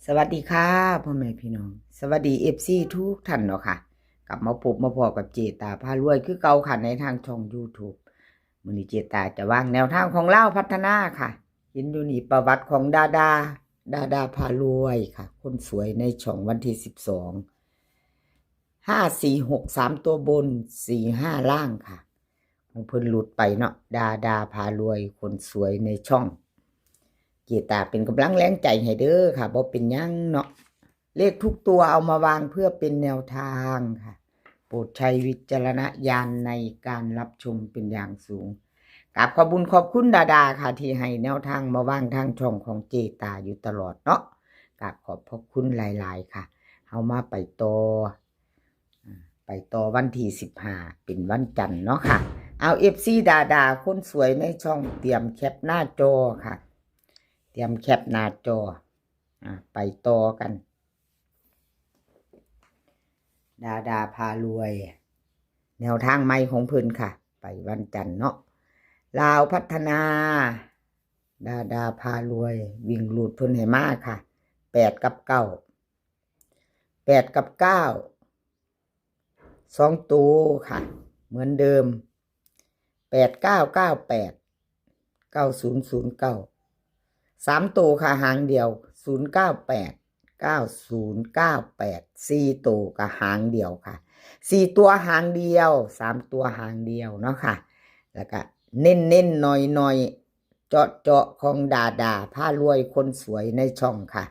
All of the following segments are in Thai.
สวัสดีค่ะพ่อแม่พี่น้องสวัสดีFCทุกท่านเนาะค่ะกลับมาพบมาพอกับเจตาพารวยคือเก่าค่ะในทางช่อง YouTube มื้อนี้เจตาจะวางแนวทางของเล่าพัฒนาค่ะเห็นอยู่นี่ประวัติของดาพารวยค่ะคนสวยในช่องวันที่12 5463ตัวบน45ล่างค่ะของเพิ่นหลุดไปเนาะดาพารวยคนสวยในช่องเจตาเป็นกำลังแรงใจให้เด้อค่ะบ่เป็นหยังเนาะเลขทุกตัวเอามาวางเพื่อเป็นแนวทางค่ะโปรดใช้วิจารณญาณในการรับชมเป็นอย่างสูงกราบขอบคุญขอบคุณดาค่ะที่ให้แนวทางมาวางทางช่องของเจตาอยู่ตลอดเนาะกราบขอบพระคุณหลายๆค่ะเอามาไปต่อวันที่15เป็นวันจันทร์เนาะค่ะเอาFCดาคนสวยในช่องเตรียมแคปหน้าจอค่ะเตรียมแคปหน้าจอไปต่อกันดาพารวยแนวทางใหม่ของเพิ่นค่ะไปวันจันทร์เนาะลาวพัฒนาดาพารวยวิ่งหลุดเพิ่นให้มากค่ะ8กับ9 8กับ9 2ตัวค่ะเหมือนเดิม8998 9009 3ตัวค่ะหางเดียว098 9098 4ตัวกับหางเดียวค่ะ4ตัวหางเดียว3ตัวหางเดียวเนาะค่ะแล้วก็เน้นหน่อยเจาะของดาพารวยคนสวยในช่องค่ะ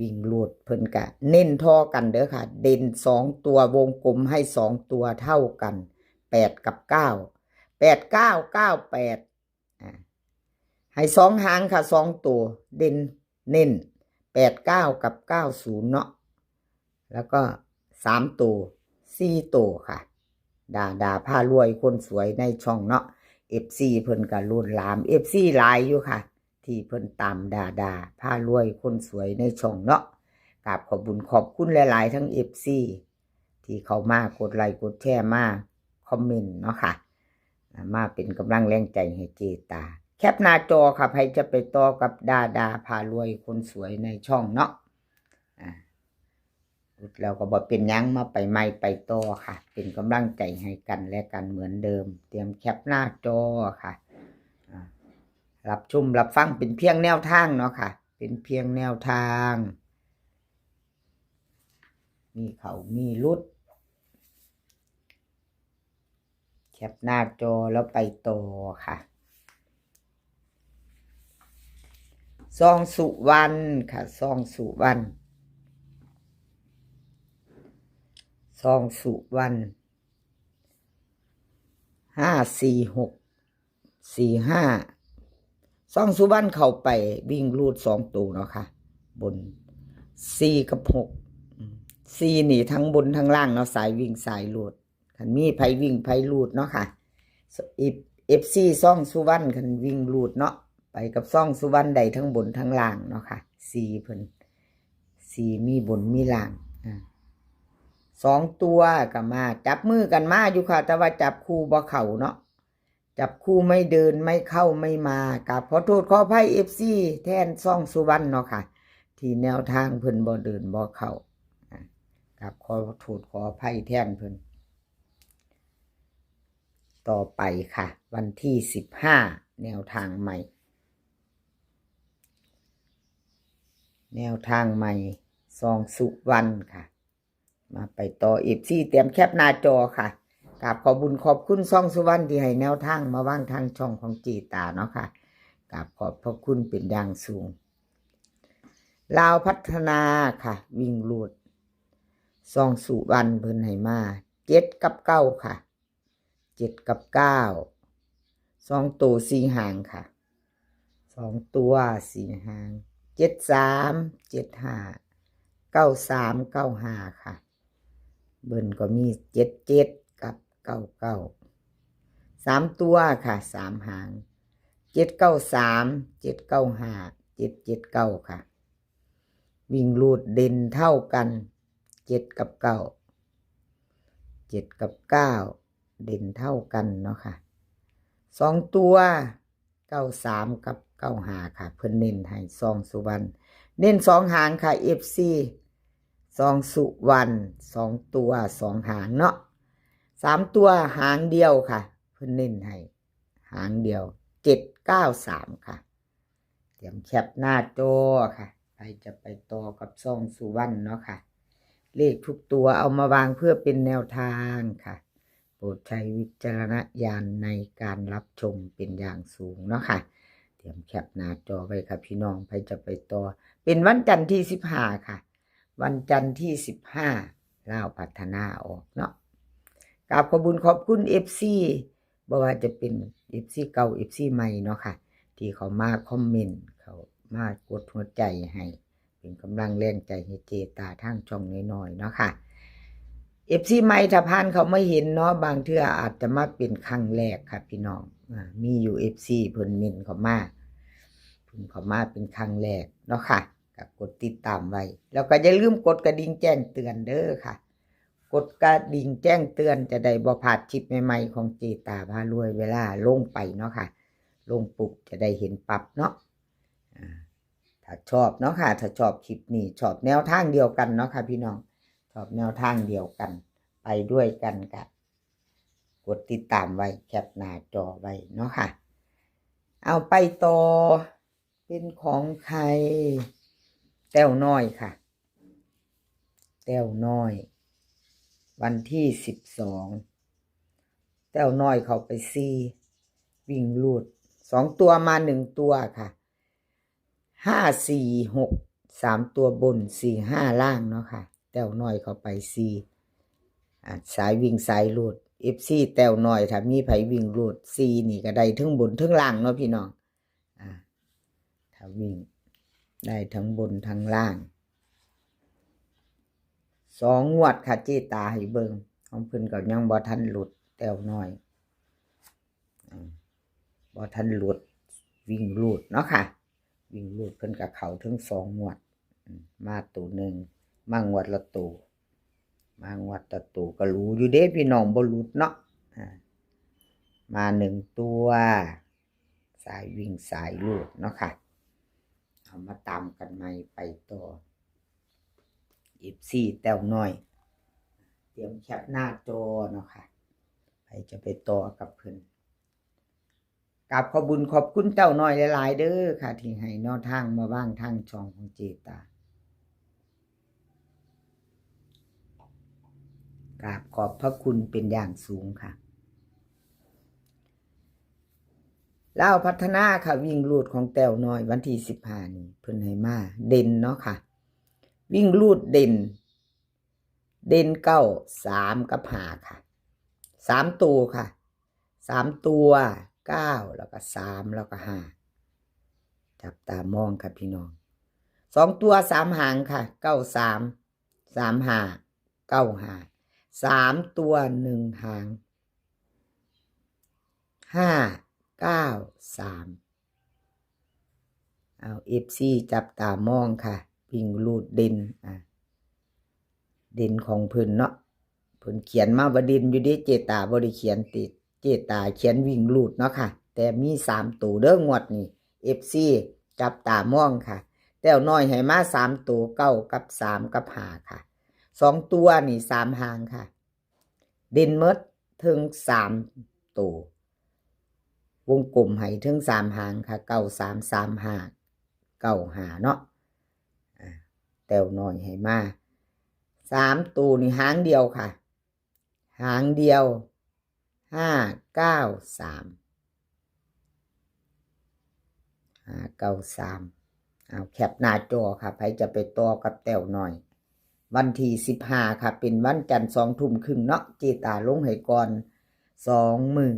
วิ่งลูดเพิ่นกะเน้นท่อกันเด้อค่ะเด่น2ตัววงกลมให้2ตัวเท่ากัน8กับ9 8998ให้2หางค่ะ2ตัวเด่นเน้น89กับ90เนาะแล้วก็3ตัว4ตัวค่ะดาพารวยคนสวยในช่องเนาะ FC เพิ่นก็รุ่นหลาม FC หลายอยู่ค่ะที่เพิ่นตามดาพารวยคนสวยในช่องเนาะกราบขอบคุณขอบคุณหลายๆทั้ง FC ที่เข้ามากดไลค์กดแชร์มาคอมเมนต์เนาะค่ะมาเป็นกำลังแรงใจให้เจตาแคปหน้าจอค่ะใครจะไปต่อกับดาพารวยคนสวยในช่องเนาะแล้วก็บอกเป็นยังมาไปไม่ไปต่อค่ะเป็นกำลังใจให้กันและกันเหมือนเดิมเตรียมแคปหน้าจอค่ะรับชมรับฟังเป็นเพียงแนวทางเนาะค่ะเป็นเพียงแนวทางมีเขามีรุดแคปหน้าจอแล้วไปต่อค่ะซองสุวรรณค่ะซองสุวรรณซองสุวรรณ54645ซองสุวรรณเข้าไปวิ่งรูด2ตัวเนาะค่ะบน4กับ6 4นี่ทั้งบนทั้งล่างเนาะสายวิ่งสายรูดคันมีไผวิ่งไผรูดเนาะค่ะFC ซองสุวรรณคันวิ่งรูดเนาะไปกับซองสุวรรณใดทั้งบนทั้งล่างเนาะค่ะ4เพิ่น4มีบนมีล่าง2ตัวก็มาจับมือกันมาอยู่ค่ะแต่ว่าจับคู่บ่เข้าเนาะจับคู่ไม่เดินไม่เข้าไม่มากับขอโทษขออภัย FC แทนซ่องสุวรรณเนาะค่ะที่แนวทางเพิ่นบ่เดินบ่เข้ากับขอโทษขออภัยแทนเพิ่นต่อไปค่ะวันที่15แนวทางใหม่ซองสุวรรณค่ะมาไปต่อ FC เตรียมแคปหน้าจอค่ะกราบขอบคุญขอบคุณซ่องสุวรรณที่ให้แนวทางมาวางทางช่องของจีตาเนาะค่ะกราบขอบพระคุณเป็นอย่างสูงลาวพัฒนาค่ะวิ่งลูดซ่องสุวรรณเพิ่นให้มา7กับ9ค่ะ7กับ9 2ตัว4หางค่ะ2ตัว4หาง73 75 93 95ค่ะเบิ่นก็มี77กับ99 3ตัวค่ะ3หาง793 795 779ค่ะวิ่งรูดเด่นเท่ากัน7กับ9 7กับ9เด่นเท่ากันเนาะค่ะ2ตัว93กับ95ค่ะเพิ่นเน้นให้ซองสุวรรณ เน้น2 หางค่ะ FC 2สุวรรณ2 ตัว2 หางเนาะ3 ตัวหางเดียวค่ะเพิ่นเน้นให้หางเดียว793ค่ะเตรียมแคปหน้าจอค่ะใครจะไปต่อกับซ่องสุวรรณเนาะค่ะเลขทุกตัวเอามาวางเพื่อเป็นแนวทางค่ะโปรดใช้วิจารณญาณในการรับชมเป็นอย่างสูงเนาะค่ะเตรียมแคปหน้าจอไว้ค่ะพี่น้องใครจะไปต่อเป็นวันจันทร์ที่15ค่ะวันจันทร์ที่15ลาวพัฒนาออกเนาะกราบขอบคุณขอบคุณ FC บ่ว่าจะเป็น FC เก่า FC ใหม่เนาะค่ะที่เขามาคอมเมนต์เขามากดหัวใจให้เป็นกำลังแรงใจให้เจตาทางช่องน้อยๆเนาะค่ะ FC ใหม่ถ้าผ่านเขาไม่เห็นเนาะบางเทื่ออาจจะมาเป็นครั้งแรกค่ะพี่น้องมีอยู่ FC เพิ่นเม้นเขามาเป็นครั้งแรกเนาะค่ะก็กดติดตามไว้แล้วก็อย่าลืมกดกระดิ่งแจ้งเตือนเด้อค่ะกดกระดิ่งแจ้งเตือนจะได้บ่พลาดคลิปใหม่ๆของเจตาพารวยเวลาลงไปเนาะค่ะลงปุ๊บจะได้เห็นปั๊บเนาะถ้าชอบเนาะค่ะถ้าชอบคลิปนี้ชอบแนวทางเดียวกันเนาะค่ะพี่น้องชอบแนวทางเดียวกันไปด้วยกันกับกดติดตามไว้แคปหน้าจอไว้เนาะค่ะเอาไปต่อเป็นของใครแต้วน้อยค่ะแต้วน้อยวันที่12แต้วน้อยเขาไปวิ่งลูด2 ตัวมา1 ตัวค่ะ5 4 6 3 ตัวบน4 5ล่างเนาะค่ะแต้วน้อยเขาไปสายวิ่งสายลูด FC แต้วน้อยถ้ามีไผวิ่งลูดนี่ก็ได้ทั้งบนทั้งล่างเนาะพี่น้องถ้าวิ่งได้ทั้งบนทั้งล่าง2 งวดค่ะเจตาให้เบิ่งของเพิ่นก็ยังบ่ทันหลุดแต้วน้อยบ่ทันหลุดวิ่งลูดเนาะค่ะวิ่งลูดเพิ่นก็เข้าถึง2 งวดมาตัวหนึ่งมางวดละตัวมางวดละตัวก็รู้อยู่เด้พี่น้องบ่หลุดเนาะมา1 ตัวสายวิ่งสายลูดเนาะค่ะเอามาตามกันใหม่ไปต่อFC แต้วน้อยเตรียมแคปหน้าจอเนาะค่ะใครจะไปต่อกับเพิ่นกราบขอบคุญขอบคุณเต้าน้อยหลายๆเด้อค่ะที่ให้แนวทางมาว่างทางช่องของเจตากราบขอบพระคุณเป็นอย่างสูงค่ะลาวพัฒนาค่ะวิ่งลูดของแต้วน้อยวันที่15นี่เพิ่นให้มาเด่นเนาะค่ะวิ่งลูดเด่น9 3กับ5ค่ะ3 ตัวค่ะ3 ตัว9แล้วก็3แล้วก็5จับตามองค่ะพี่น้อง2 ตัว3 หางค่ะ9 3 3 5 9 5 3 ตัว1 หาง5 9 3เอา FC จับตามองค่ะวิ่งลูดเด่นเด่นของเพิ่นเนาะเพิ่นเขียนมาว่าเด่นอยู่เด้เจตาบ่ได้เขียนติดเจตาเขียนวิ่งลูดเนาะค่ะแต่มี3 ตัวเด้องวดนี้ FC จับตามองค่ะแต้วน้อยให้มา3 ตัว9กับ3กับ5ค่ะ2 ตัวนี่3 หางค่ะเด่นหมดถึง3 ตัววงกลมให้ถึง3 หางค่ะ9 3 3 5 9 5เนาะแต้วน้อยให้มา3 ตัวนี่หางเดียวค่ะหางเดียว5 9 3 5 9 3เอาแคปหน้าจอค่ะใครจะไปต่อกับแต้วน้อยวันที่15ค่ะเป็นวันจันทร์2 ทุ่มครึ่งเนาะเจตาลงให้ก่อน2 มื้อ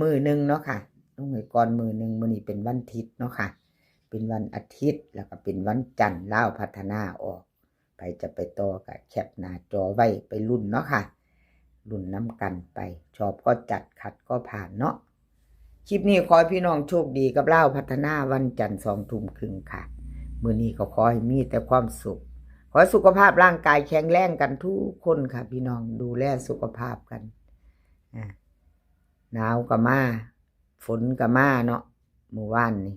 มื้อนึงเนาะค่ะลงให้ก่อนมื้อนึงมื้อนี้เป็นวันอาทิตย์เนาะค่ะเป็นวันอาทิตย์แล้วก็เป็นวันจันทร์ลาวพัฒนาออกใครจะไปต่อกับแคปหน้าจอไว้ไปลุ้นเนาะค่ะลุ้นน้ำกันไปชอบก็จัดขัดก็ผ่านเนาะคลิปนี้ขอให้พี่น้องโชคดีกับลาวพัฒนาวันจันทร์2 ทุ่มครึ่งค่ะมื้อนี้ก็ขอให้มีแต่ความสุขขอให้สุขภาพร่างกายแข็งแรงกันทุกคนค่ะพี่น้องดูแลสุขภาพกันหนาวก็มาฝนก็มาเนาะเมื่อวานนี้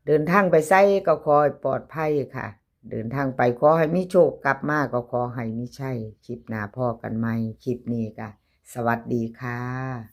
เดินทางไปไสก็ขอให้ปลอดภัยค่ะ เดินทางไปขอให้มีโชคกลับมาก็ขอให้มีชัยคลิปหน้าพอกันใหม่คลิปนี้ก็สวัสดีค่ะ